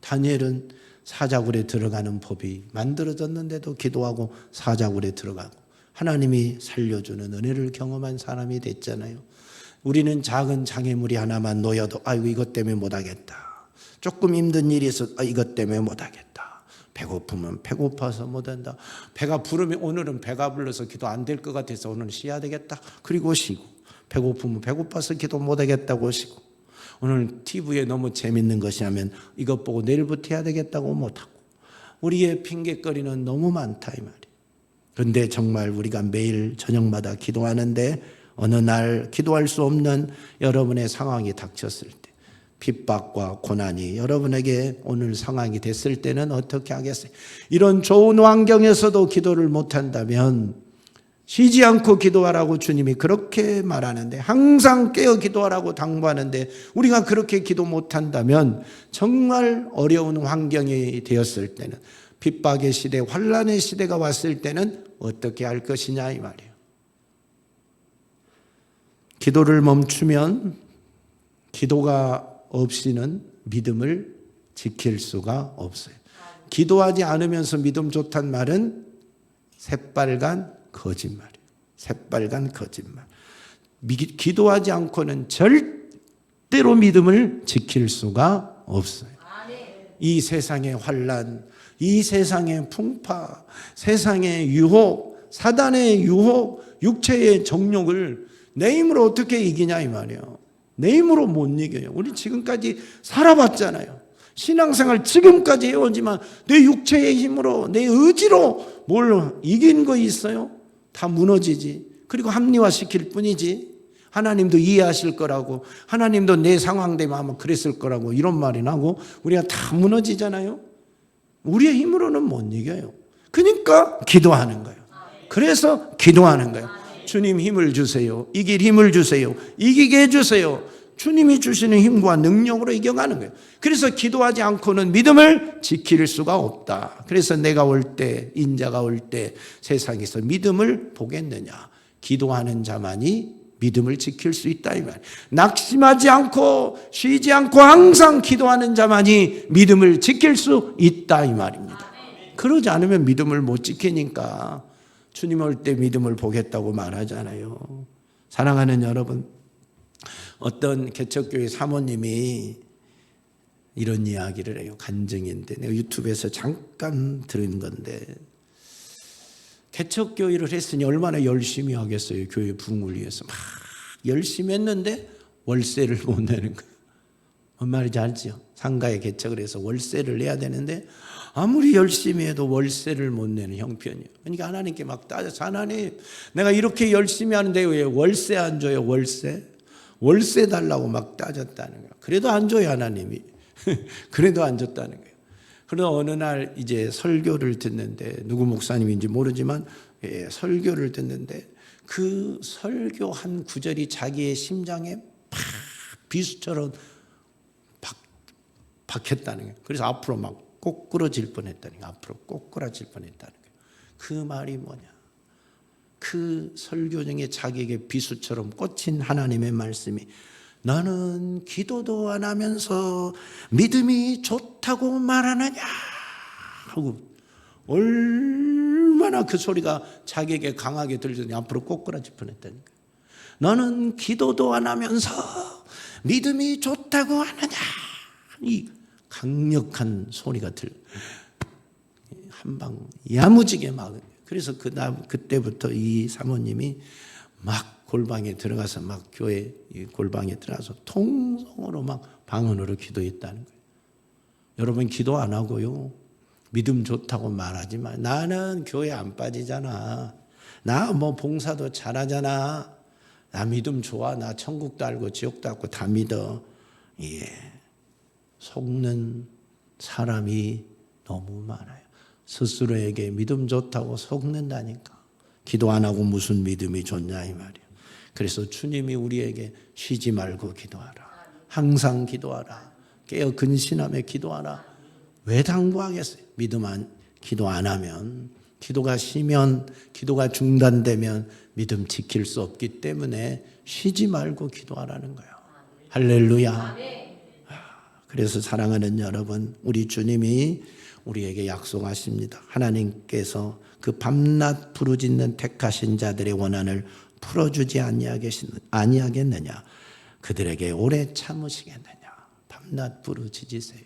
다니엘은 사자굴에 들어가는 법이 만들어졌는데도 기도하고 사자굴에 들어가고 하나님이 살려주는 은혜를 경험한 사람이 됐잖아요. 우리는 작은 장애물이 하나만 놓여도 아이고 이것 때문에 못하겠다. 조금 힘든 일이 있어 이것 때문에 못하겠다. 배고프면 배고파서 못한다. 배가 부르면 오늘은 배가 불러서 기도 안 될 것 같아서 오늘 쉬어야 되겠다. 그리고 쉬고 배고프면 배고파서 기도 못하겠다고 쉬고 오늘 TV에 너무 재밌는 것이 하면 이것 보고 내일부터 해야 되겠다고 못하고 우리의 핑계거리는 너무 많다 이 말이에요. 그런데 정말 우리가 매일 저녁마다 기도하는데 어느 날 기도할 수 없는 여러분의 상황이 닥쳤을 때 핍박과 고난이 여러분에게 오늘 상황이 됐을 때는 어떻게 하겠어요? 이런 좋은 환경에서도 기도를 못한다면 쉬지 않고 기도하라고 주님이 그렇게 말하는데 항상 깨어 기도하라고 당부하는데 우리가 그렇게 기도 못한다면 정말 어려운 환경이 되었을 때는 핍박의 시대, 환난의 시대가 왔을 때는 어떻게 할 것이냐 이 말이에요. 기도를 멈추면 기도가 없이는 믿음을 지킬 수가 없어요. 기도하지 않으면서 믿음 좋단 말은 새빨간 거짓말이에요. 새빨간 거짓말. 기도하지 않고는 절대로 믿음을 지킬 수가 없어요. 이 세상의 환난, 이 세상의 풍파, 세상의 유혹, 사단의 유혹, 육체의 정욕을 내 힘으로 어떻게 이기냐 이 말이에요. 내 힘으로 못 이겨요. 우리 지금까지 살아봤잖아요. 신앙생활 지금까지 해오지만 내 육체의 힘으로 내 의지로 뭘 이긴 거 있어요? 다 무너지지. 그리고 합리화시킬 뿐이지. 하나님도 이해하실 거라고 하나님도 내 상황 되면 아마 그랬을 거라고 이런 말이 나고 우리가 다 무너지잖아요. 우리의 힘으로는 못 이겨요. 그러니까 기도하는 거예요. 그래서 기도하는 거예요. 주님 힘을 주세요. 이길 힘을 주세요. 이기게 해주세요. 주님이 주시는 힘과 능력으로 이겨가는 거예요. 그래서 기도하지 않고는 믿음을 지킬 수가 없다. 그래서 내가 올 때, 인자가 올 때 세상에서 믿음을 보겠느냐. 기도하는 자만이 믿음을 지킬 수 있다 이 말. 낙심하지 않고 쉬지 않고 항상 기도하는 자만이 믿음을 지킬 수 있다 이 말입니다. 그러지 않으면 믿음을 못 지키니까 주님 올 때 믿음을 보겠다고 말하잖아요. 사랑하는 여러분, 어떤 개척교회 사모님이 이런 이야기를 해요. 간증인데 내가 유튜브에서 잠깐 들은 건데 개척교회를 했으니 얼마나 열심히 하겠어요. 교회 부흥을 위해서 막 열심히 했는데 월세를 못 내는 거예요. 뭔 말인지 알죠? 상가에 개척을 해서 월세를 내야 되는데 아무리 열심히 해도 월세를 못 내는 형편이에요. 그러니까 하나님께 막 따져서 하나님 내가 이렇게 열심히 하는데 왜 월세 안 줘요? 월세 달라고 막 따졌다는 거예요. 그래도 안 줘요 하나님이. 그래도 안 줬다는 거예요. 그러다 어느 날 이제 설교를 듣는데 누구 목사님인지 모르지만 설교를 듣는데 그 설교 한 구절이 자기의 심장에 팍 비수처럼 박혔다는 거예요. 그래서 앞으로 막 꼬꾸러질 뻔했다는 거예요. 앞으로 꼬꾸라질 뻔했다는 거예요. 그 말이 뭐냐? 그 설교 중에 자기에게 비수처럼 꽂힌 하나님의 말씀이 너는 기도도 안 하면서 믿음이 좋다고 말하느냐 하고 얼마나 그 소리가 자기에게 강하게 들리더니 앞으로 꼬꾸라질 뻔했다는 거예요. 너는 기도도 안 하면서 믿음이 좋다고 하느냐 이 강력한 소리가 한방 야무지게 막은. 그래서 그때부터 이 사모님이 막 골방에 들어가서 막 교회 골방에 들어가서 통성으로 막 방언으로 기도했다는 거예요. 여러분 기도 안 하고요. 믿음 좋다고 말하지 마. 나는 교회 안 빠지잖아. 나 뭐 봉사도 잘하잖아. 나 믿음 좋아. 나 천국도 알고 지옥도 알고 다 믿어. 예. 속는 사람이 너무 많아요. 스스로에게 믿음 좋다고 속는다니까. 기도 안 하고 무슨 믿음이 좋냐 이 말이에요. 그래서 주님이 우리에게 쉬지 말고 기도하라. 항상 기도하라. 깨어 근신하며 기도하라. 왜 당부하겠어요? 기도 안 하면, 기도가 쉬면, 기도가 중단되면 믿음 지킬 수 없기 때문에 쉬지 말고 기도하라는 거예요. 할렐루야. 그래서 사랑하는 여러분, 우리 주님이 우리에게 약속하십니다. 하나님께서 그 밤낮 부르짖는 택하신 자들의 원한을 풀어주지 아니하겠느냐. 그들에게 오래 참으시겠느냐. 밤낮 부르짖으세요.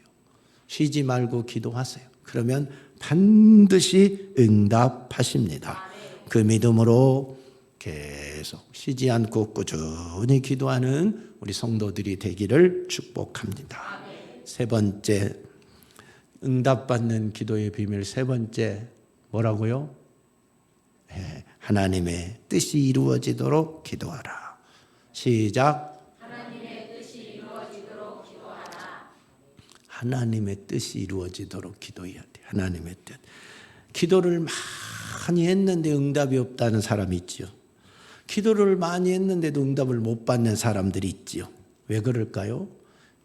쉬지 말고 기도하세요. 그러면 반드시 응답하십니다. 그 믿음으로 계속 쉬지 않고 꾸준히 기도하는 우리 성도들이 되기를 축복합니다. 세 번째, 응답받는 기도의 비밀 세 번째 뭐라고요? 하나님의 뜻이 이루어지도록 기도하라. 시작. 하나님의 뜻이 이루어지도록 기도하라. 하나님의 뜻이 이루어지도록 기도해야 돼. 하나님의 뜻. 기도를 많이 했는데 응답이 없다는 사람이 있지요. 기도를 많이 했는데도 응답을 못 받는 사람들이 있지요. 왜 그럴까요?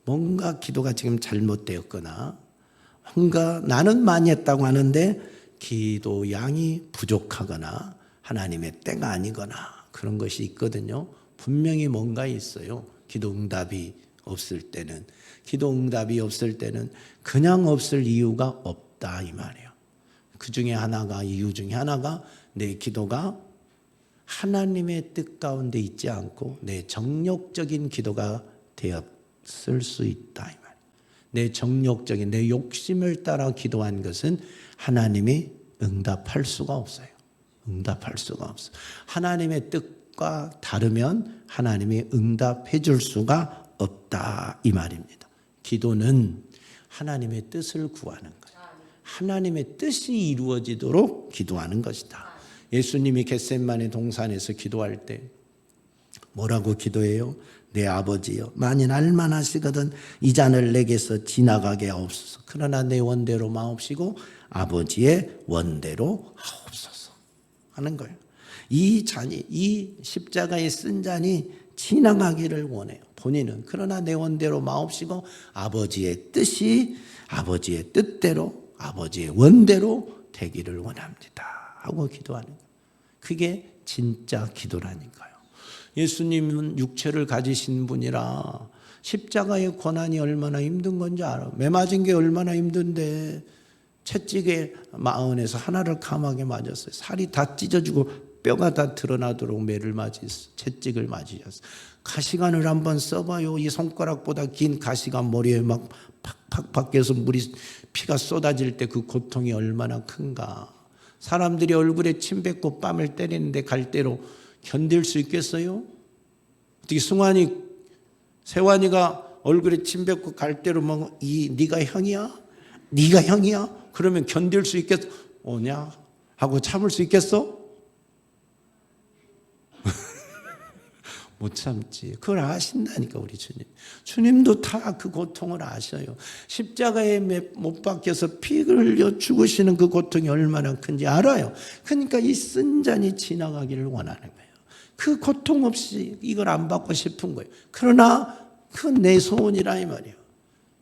뭔가 기도가 지금 잘못되었거나 뭔가 나는 많이 했다고 하는데 기도 양이 부족하거나 하나님의 때가 아니거나 그런 것이 있거든요. 분명히 뭔가 있어요. 기도 응답이 없을 때는. 기도 응답이 없을 때는 그냥 없을 이유가 없다 이 말이에요. 그 중에 하나가, 이유 중에 하나가 내 기도가 하나님의 뜻 가운데 있지 않고 내 정욕적인 기도가 되었을 수 있다 이 말이에요. 내 정욕적인, 내 욕심을 따라 기도한 것은 하나님이 응답할 수가 없어요. 응답할 수가 없어요. 하나님의 뜻과 다르면 하나님이 응답해 줄 수가 없다 이 말입니다. 기도는 하나님의 뜻을 구하는 거예요. 하나님의 뜻이 이루어지도록 기도하는 것이다. 예수님이 겟세마네 동산에서 기도할 때 뭐라고 기도해요? 내 아버지여, 만일 알만하시거든 이 잔을 내게서 지나가게 하옵소서. 그러나 내 원대로 마옵시고 아버지의 원대로 하옵소서 하는 거예요. 이 잔이, 이 십자가에 쓴 잔이 지나가기를 원해요. 본인은. 그러나 내 원대로 마옵시고 아버지의 뜻이 아버지의 뜻대로 아버지의 원대로 되기를 원합니다 하고 기도하는 거예요. 그게 진짜 기도라니까요. 예수님은 육체를 가지신 분이라 십자가의 고난이 얼마나 힘든 건지 알아. 매 맞은 게 얼마나 힘든데 채찍에 마흔에서 하나를 감하게 맞았어요. 살이 다 찢어지고 뼈가 다 드러나도록 매를 맞으셨어요. 채찍을 맞으셨어요. 가시관을 한번 써봐요. 이 손가락보다 긴 가시관 머리에 막 팍팍 밖에서 피가 쏟아질 때 그 고통이 얼마나 큰가. 사람들이 얼굴에 침 뱉고 뺨을 때리는데 갈대로 견딜 수 있겠어요? 어떻게 세환이가 얼굴에 침 뱉고 갈대로 뭐 네가 형이야? 네가 형이야? 그러면 견딜 수 있겠어? 오냐? 하고 참을 수 있겠어? 못 참지. 그걸 아신다니까 우리 주님. 주님도 다 그 고통을 아셔요. 십자가에 못 박혀서 피를 흘려 죽으시는 그 고통이 얼마나 큰지 알아요. 그러니까 이 쓴 잔이 지나가기를 원하는 거예요. 그 고통 없이 이걸 안 받고 싶은 거예요. 그러나 그 내 소원이라 이 말이에요.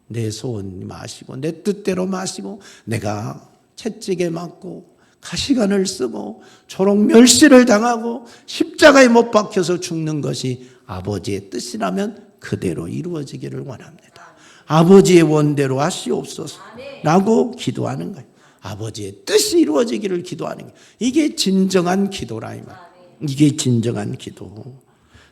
내 소원 마시고 내 뜻대로 마시고 내가 채찍에 맞고 가시관을 쓰고 초록 멸시를 당하고 십자가에 못 박혀서 죽는 것이 아버지의 뜻이라면 그대로 이루어지기를 원합니다. 아버지의 원대로 하시옵소서 라고 기도하는 거예요. 아버지의 뜻이 이루어지기를 기도하는 거예요. 이게 진정한 기도라 이 말. 이게 진정한 기도.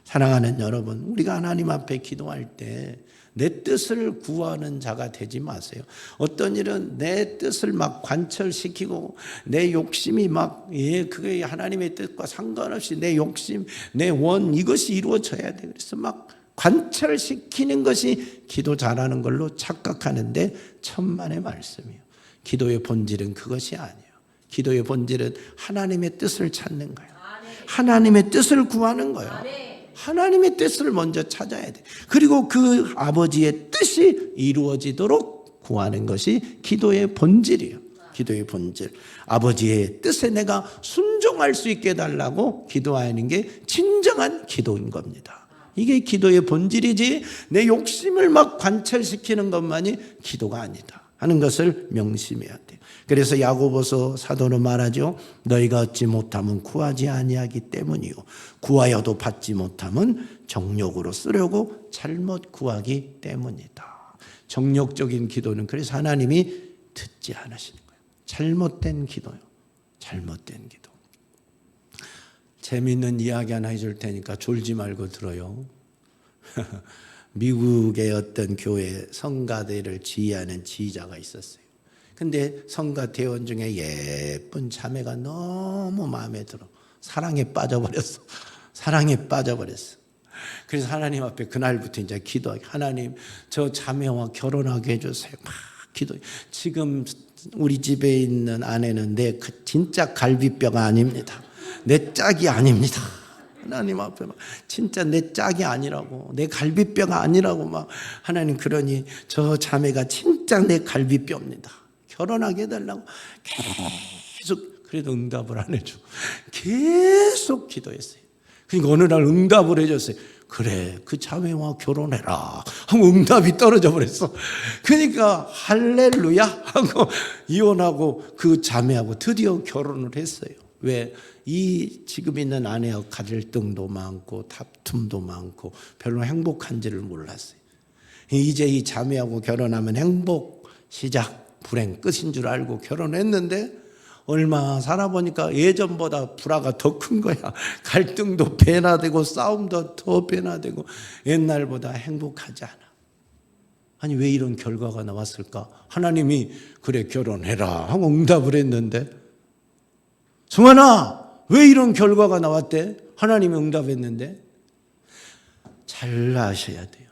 사랑하는 여러분, 우리가 하나님 앞에 기도할 때 내 뜻을 구하는 자가 되지 마세요. 어떤 일은 내 뜻을 막 관철시키고 내 욕심이 그게 하나님의 뜻과 상관없이 내 욕심, 내 원 이것이 이루어져야 돼. 그래서 막 관철시키는 것이 기도 잘하는 걸로 착각하는데 천만의 말씀이에요. 기도의 본질은 그것이 아니에요. 기도의 본질은 하나님의 뜻을 찾는 거예요. 하나님의 뜻을 구하는 거예요. 하나님의 뜻을 먼저 찾아야 돼. 그리고 그 아버지의 뜻이 이루어지도록 구하는 것이 기도의 본질이에요. 기도의 본질. 아버지의 뜻에 내가 순종할 수 있게 해달라고 기도하는 게 진정한 기도인 겁니다. 이게 기도의 본질이지 내 욕심을 막 관철시키는 것만이 기도가 아니다 하는 것을 명심해야 돼요. 그래서 야고보서 사도는 말하죠. 너희가 얻지 못하면 구하지 아니하기 때문이요 구하여도 받지 못하면 정욕으로 쓰려고 잘못 구하기 때문이다. 정욕적인 기도는 그래서 하나님이 듣지 않으시는 거예요. 잘못된 기도요. 잘못된 기도. 재미있는 이야기 하나 해줄 테니까 졸지 말고 들어요. 미국의 어떤 교회 성가대를 지휘하는 지휘자가 있었어요. 근데 성가 대원 중에 예쁜 자매가 너무 마음에 들어. 사랑에 빠져버렸어. 사랑에 빠져버렸어. 그래서 하나님 앞에 그날부터 이제 기도하기. 하나님, 저 자매와 결혼하게 해주세요. 막 기도해. 지금 우리 집에 있는 아내는 내 진짜 갈비뼈가 아닙니다. 내 짝이 아닙니다. 하나님 앞에 막 진짜 내 짝이 아니라고, 내 갈비뼈가 아니라고 막 하나님, 그러니 저 자매가 진짜 내 갈비뼈입니다. 결혼하게 해달라고 계속, 그래도 응답을 안 해줘. 계속 기도했어요. 그러니까 어느 날 응답을 해줬어요. 그래, 그 자매와 결혼해라 하고 응답이 떨어져 버렸어. 그러니까 할렐루야 하고 이혼하고 그 자매하고 드디어 결혼을 했어요. 왜? 이 지금 있는 아내와 갈등도 많고 다툼도 많고 별로 행복한지를 몰랐어요. 이제 이 자매하고 결혼하면 행복 시작, 불행 끝인 줄 알고 결혼했는데 얼마 살아보니까 예전보다 불화가 더 큰 거야. 갈등도 배나되고 싸움도 더 배나되고 옛날보다 행복하지 않아. 아니, 왜 이런 결과가 나왔을까? 하나님이 그래 결혼해라 하고 응답을 했는데, 승환아 왜 이런 결과가 나왔대? 하나님이 응답했는데. 잘 아셔야 돼요.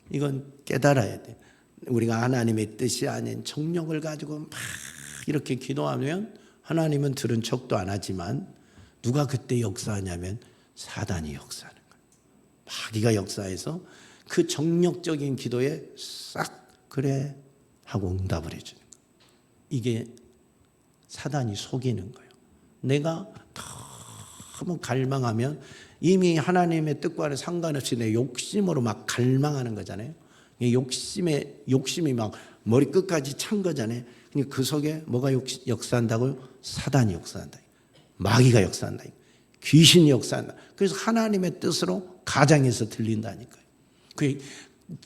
이건 깨달아야 돼요. 우리가 하나님의 뜻이 아닌 정욕을 가지고 막 이렇게 기도하면 하나님은 들은 척도 안 하지만 누가 그때 역사하냐면 사단이 역사하는 거예요. 마귀가 역사해서 그 정욕적인 기도에 싹 그래 하고 응답을 해주는 거예요. 이게 사단이 속이는 거예요. 내가 너무 갈망하면 이미 하나님의 뜻과는 상관없이 내 욕심으로 막 갈망하는 거잖아요. 욕심이 막 머리 끝까지 찬 거잖아요. 그 속에 뭐가 역사한다고요? 사단이 역사한다. 마귀가 역사한다. 귀신이 역사한다. 그래서 하나님의 뜻으로 가장에서 들린다니까요.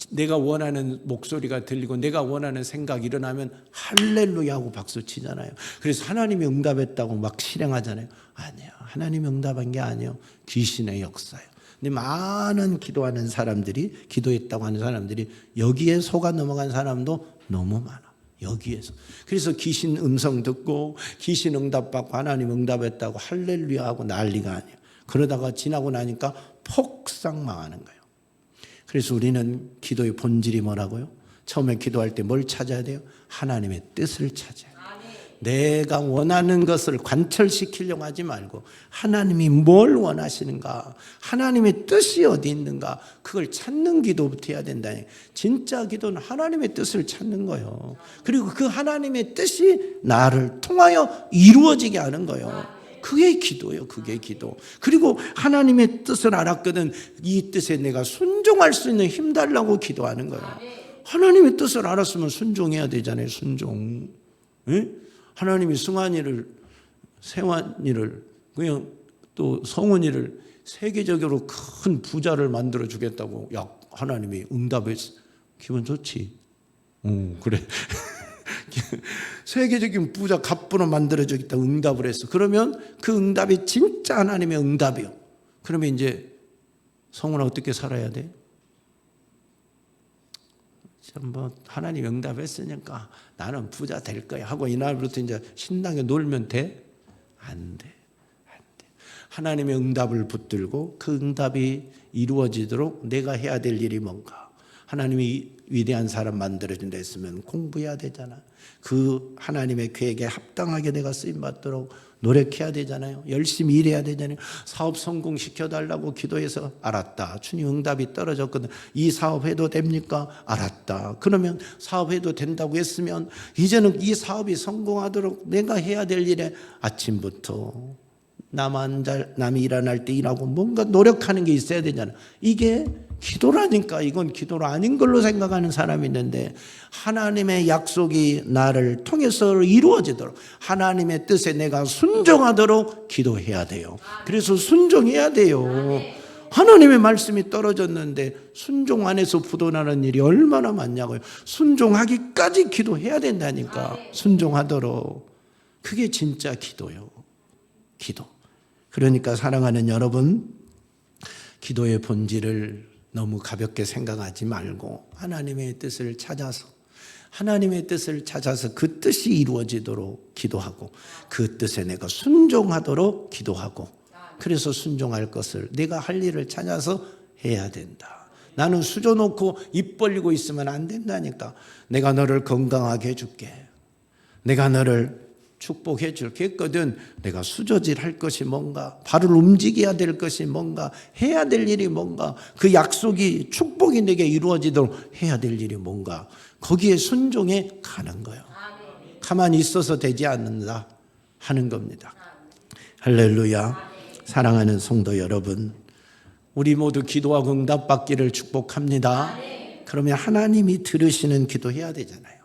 내가 원하는 목소리가 들리고 내가 원하는 생각이 일어나면 할렐루야 하고 박수 치잖아요. 그래서 하나님이 응답했다고 막 실행하잖아요. 아니요. 하나님이 응답한 게 아니에요. 귀신의 역사예요. 근데 많은 기도하는 사람들이, 기도했다고 하는 사람들이 여기에 속아 넘어간 사람도 너무 많아. 여기에서. 그래서 귀신 음성 듣고 귀신 응답받고 하나님 응답했다고 할렐루야 하고 난리가 아니에요. 그러다가 지나고 나니까 폭삭 망하는 거예요. 그래서 우리는 기도의 본질이 뭐라고요? 처음에 기도할 때 뭘 찾아야 돼요? 하나님의 뜻을 찾아야 돼요. 내가 원하는 것을 관철시키려고 하지 말고 하나님이 뭘 원하시는가, 하나님의 뜻이 어디 있는가, 그걸 찾는 기도부터 해야 된다. 진짜 기도는 하나님의 뜻을 찾는 거예요. 그리고 그 하나님의 뜻이 나를 통하여 이루어지게 하는 거예요. 그게 기도예요. 그게 기도. 그리고 하나님의 뜻을 알았거든. 이 뜻에 내가 순종할 수 있는 힘 달라고 기도하는 거예요. 하나님의 뜻을 알았으면 순종해야 되잖아요. 순종. 예? 하나님이 승환이를, 세환이를, 그냥 또 성훈이를 세계적으로 큰 부자를 만들어 주겠다고 하나님이 응답했어. 기분 좋지? 그래. 세계적인 부자 갑부로 만들어 주겠다고 응답을 했어. 그러면 그 응답이 진짜 하나님의 응답이요. 그러면 이제 성훈아 어떻게 살아야 돼? 뭐 하나님 응답했으니까 나는 부자 될 거야 하고 이날부터 이제 신나게 놀면 돼? 안 돼. 안 돼. 하나님의 응답을 붙들고 그 응답이 이루어지도록 내가 해야 될 일이 뭔가? 하나님이 위대한 사람 만들어준다 했으면 공부해야 되잖아. 그 하나님의 계획에 합당하게 내가 쓰임받도록 노력해야 되잖아요. 열심히 일해야 되잖아요. 사업 성공시켜달라고 기도해서 알았다. 주님 응답이 떨어졌거든. 이 사업해도 됩니까? 알았다. 그러면 사업해도 된다고 했으면 이제는 이 사업이 성공하도록 내가 해야 될 일에 아침부터 남이 일어날 때 일하고 뭔가 노력하는 게 있어야 되잖아. 이게 기도라니까. 이건 기도로 아닌 걸로 생각하는 사람이 있는데 하나님의 약속이 나를 통해서 이루어지도록 하나님의 뜻에 내가 순종하도록 기도해야 돼요. 그래서 순종해야 돼요. 하나님의 말씀이 떨어졌는데 순종 안에서 부도나는 일이 얼마나 많냐고요. 순종하기까지 기도해야 된다니까. 순종하도록. 그게 진짜 기도요. 기도. 그러니까 사랑하는 여러분, 기도의 본질을 너무 가볍게 생각하지 말고 하나님의 뜻을 찾아서 그 뜻이 이루어지도록 기도하고 그 뜻에 내가 순종하도록 기도하고 그래서 순종할 것을 내가 할 일을 찾아서 해야 된다. 나는 수저놓고 입 벌리고 있으면 안 된다니까. 내가 너를 건강하게 해줄게. 내가 너를 축복해 줄게 했거든. 내가 수저질 할 것이 뭔가, 발을 움직여야 될 것이 뭔가, 해야 될 일이 뭔가, 그 약속이 축복이 내게 이루어지도록 해야 될 일이 뭔가, 거기에 순종해 가는 거예요. 가만히 있어서 되지 않는다 하는 겁니다. 할렐루야. 사랑하는 성도 여러분, 우리 모두 기도하고 응답받기를 축복합니다. 그러면 하나님이 들으시는 기도해야 되잖아요.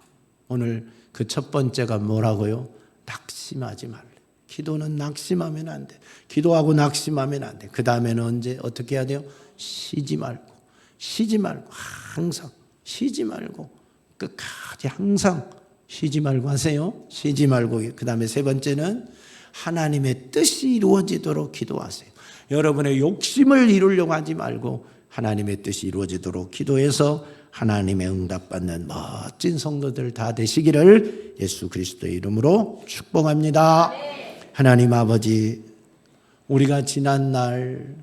오늘 그 첫 번째가 뭐라고요? 낙심하지 말래. 기도는 낙심하면 안 돼. 기도하고 낙심하면 안 돼. 그 다음에는 언제 어떻게 해야 돼요? 쉬지 말고 항상 쉬지 말고 끝까지 항상 쉬지 말고 하세요. 쉬지 말고. 그 다음에 세 번째는 하나님의 뜻이 이루어지도록 기도하세요. 여러분의 욕심을 이루려고 하지 말고 하나님의 뜻이 이루어지도록 기도해서 하나님의 응답받는 멋진 성도들 다 되시기를 예수 그리스도의 이름으로 축복합니다. 하나님 아버지, 우리가 지난날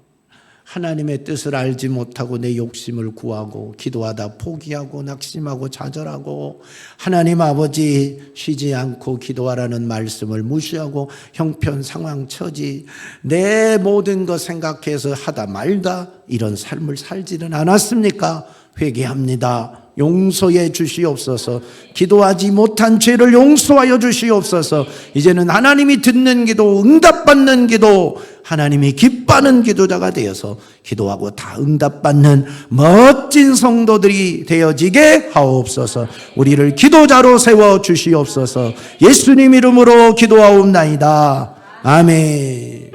하나님의 뜻을 알지 못하고 내 욕심을 구하고 기도하다 포기하고 낙심하고 좌절하고 하나님 아버지 쉬지 않고 기도하라는 말씀을 무시하고 형편 상황 처지 내 모든 것 생각해서 하다 말다 이런 삶을 살지는 않았습니까? 회개합니다. 용서해 주시옵소서. 기도하지 못한 죄를 용서하여 주시옵소서. 이제는 하나님이 듣는 기도, 응답받는 기도, 하나님이 기뻐하는 기도자가 되어서 기도하고 다 응답받는 멋진 성도들이 되어지게 하옵소서. 우리를 기도자로 세워 주시옵소서. 예수님 이름으로 기도하옵나이다. 아멘.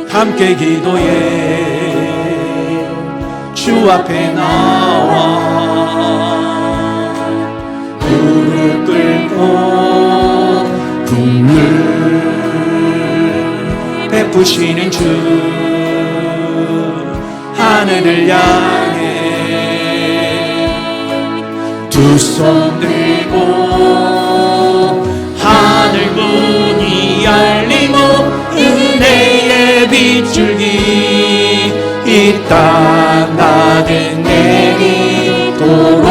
함께 기도해 주 앞에 나와 무릎 꿇고 국물 베푸시는 주 하늘을 향해 두 손 들고 하늘 문이 열리고 은혜의 빗줄기 이 땅 가득 내리도록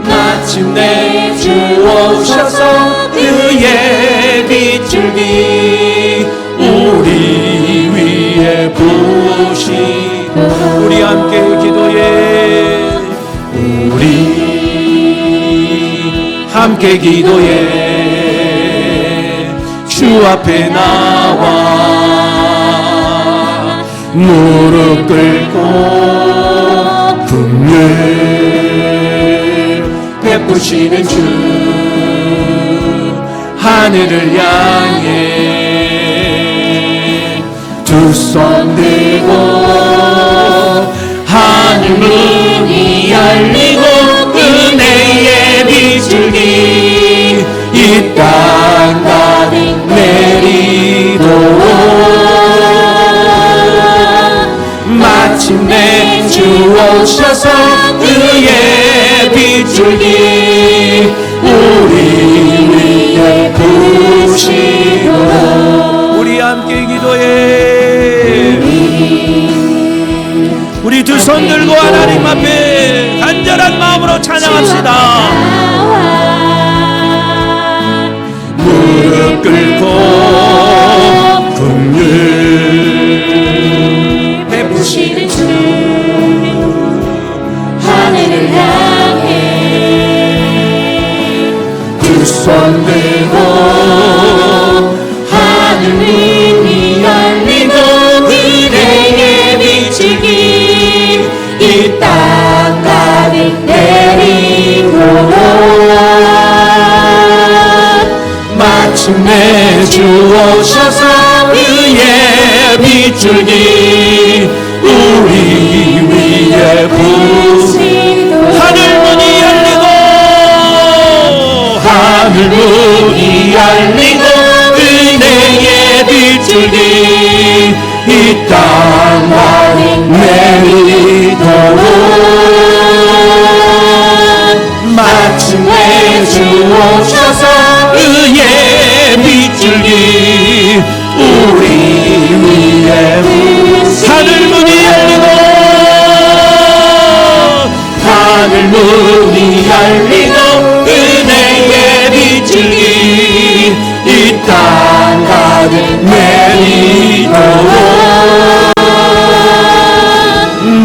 마침내 주 오셔서 그의 빗줄기 우리 위에 부으시고 우리 함께 기도해 우리 함께 기도해 주 앞에 나와 무릎 꿇고 국물 베푸시는 주 하늘을 향해 두 손 들고 하늘 문이 열리고 은혜의 빗줄기 이 땅 가득 내리도록 마침내 주 오셔서 그의 빗줄기 우리 우리 두 손 들고 하나님 앞에 간절한 마음으로 찬양합시다. 무릎 꿇고 긍휼 베푸시는 주 하늘을 향해 두 손 들고 하늘이 열리고 은혜의 비추기 이 땅 가득 내리도록 마침내 주 오셔서 의의 빗줄기 우리 위에 부으시도록 하늘문이 열리고 은혜의 빗줄기 이 땅 가득 내리도록 마침내 주 오셔서 의의 빗줄기 우리 위에 하늘문이 열리고 은혜의 빗줄기 이 땅 가득 내리도록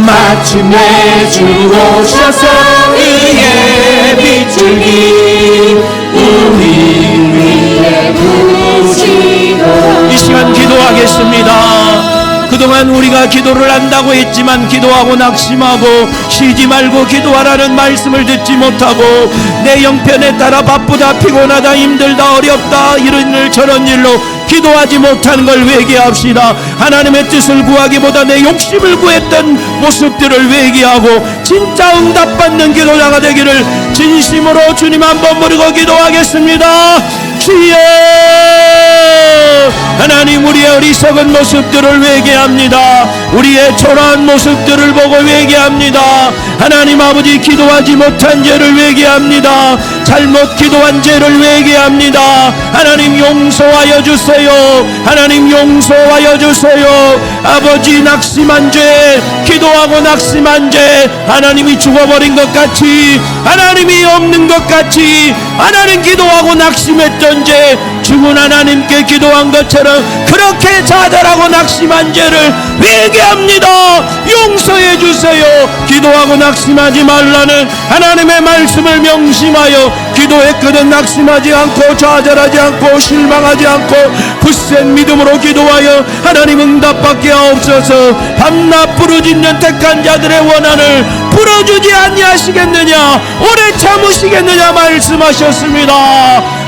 마침내 주 오셔서 의의 빗줄기 우리 위에 부으시도록 이 시간 기도하겠습니다. 그동안 우리가 기도를 한다고 했지만 기도하고 낙심하고 쉬지 말고 기도하라는 말씀을 듣지 못하고 내 형편에 따라 바쁘다 피곤하다 힘들다 어렵다 이런 일 저런 일로 기도하지 못하는 걸 회개합시다. 하나님의 뜻을 구하기보다 내 욕심을 구했던 모습들을 회개하고 진짜 응답받는 기도자가 되기를 진심으로 주님 한번 부르고 기도하겠습니다. 주여 하나님 우리의 어리석은 모습들을 회개합니다. 우리의 초라한 모습들을 보고 회개합니다. 하나님 아버지 기도하지 못한 죄를 회개합니다. 잘못 기도한 죄를 회개합니다. 하나님 용서하여 주세요. 하나님 용서하여 주세요. 아버지 낙심한 죄 기도하고 낙심한 죄 하나님이 죽어버린 것 같이 하나님이 없는 것 같이 하나님 기도하고 낙심했던 죄 죽은 하나님께 기도한 것처럼 그렇게 좌절하고 낙심한 죄를 회개합니다. 용서해 주세요. 기도하고 낙심하지 말라는 하나님의 말씀을 명심하여 기도했거든 낙심하지 않고 좌절하지 않고 실망하지 않고 굳센 믿음으로 기도하여 하나님 응답받게 하옵소서. 밤낮 부르짖는 택한 자들의 원한을 풀어주지 아니하시겠느냐 오래 참으시겠느냐 말씀하셨습니다.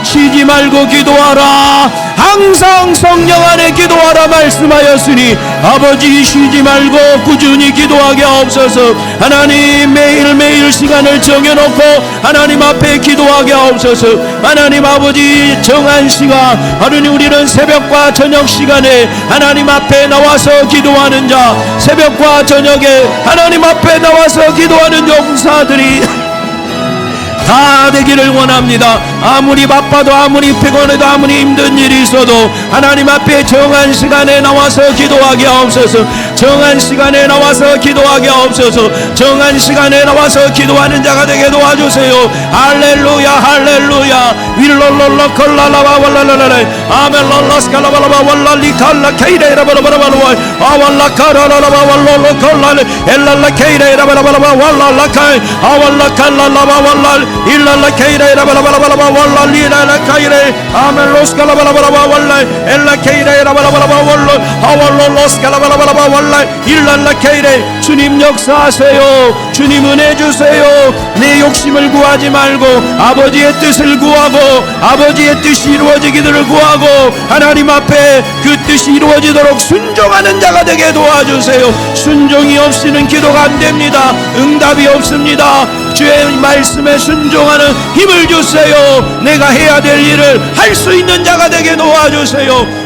쉬지 말고 기도하라 항상 성령 안에 기도하라 말씀하였으니 아버지 쉬지 말고 꾸준히 기도하게 하옵소서. 하나님 매일매일 시간을 정해놓고 하나님 앞에 기도하게 하옵소서. 하나님 아버지 정한 시간 하나님 우리는 새벽과 저녁 시간에 하나님 앞에 나와서 기도하는 자 새벽과 저녁에 하나님 앞에 나와서 기도하는 용사들이 다 되기를 원합니다. 아무리 바빠도 아무리 피곤해도 아무리 힘든 일이 있어도 하나님 앞에 정한 시간에 나와서 기도하게 하옵소서. 정한 시간에 나와서 기도하게 하옵소서. 정한 시간에 나와서 기도하는 자가 되게 도와주세요. 할렐루야 할렐루야 윌롤롤로 콜라라바 월랄랄라 아멜롤라스칼라바라바 월랄리 칼라 케이레라바라바라바라 아왈라카라라바 월롤로 콜랄 엘랄라 케이레라바라바라바 월랄라카이 아왈라칼라라바 월랄 일랄라 케이레라바라바라바 월랄리라라 카이레 아멜로스칼라바라바라바 월랄 엘라 케이레라바라바라바 월롤 아왈롤로스칼라바라바라바 월랄 일랄라 케이레 주님 역사하세요. 주님 은혜 주세요. 내 욕심을 구하지 말고 아버지의 뜻을 구하고 아버지의 뜻이 이루어지기를 구하고 하나님 앞에 그 뜻이 이루어지도록 순종하는 자가 되게 도와주세요. 순종이 없이는 기도가 안 됩니다. 응답이 없습니다. 주의 말씀에 순종하는 힘을 주세요. 내가 해야 될 일을 할 수 있는 자가 되게 도와주세요.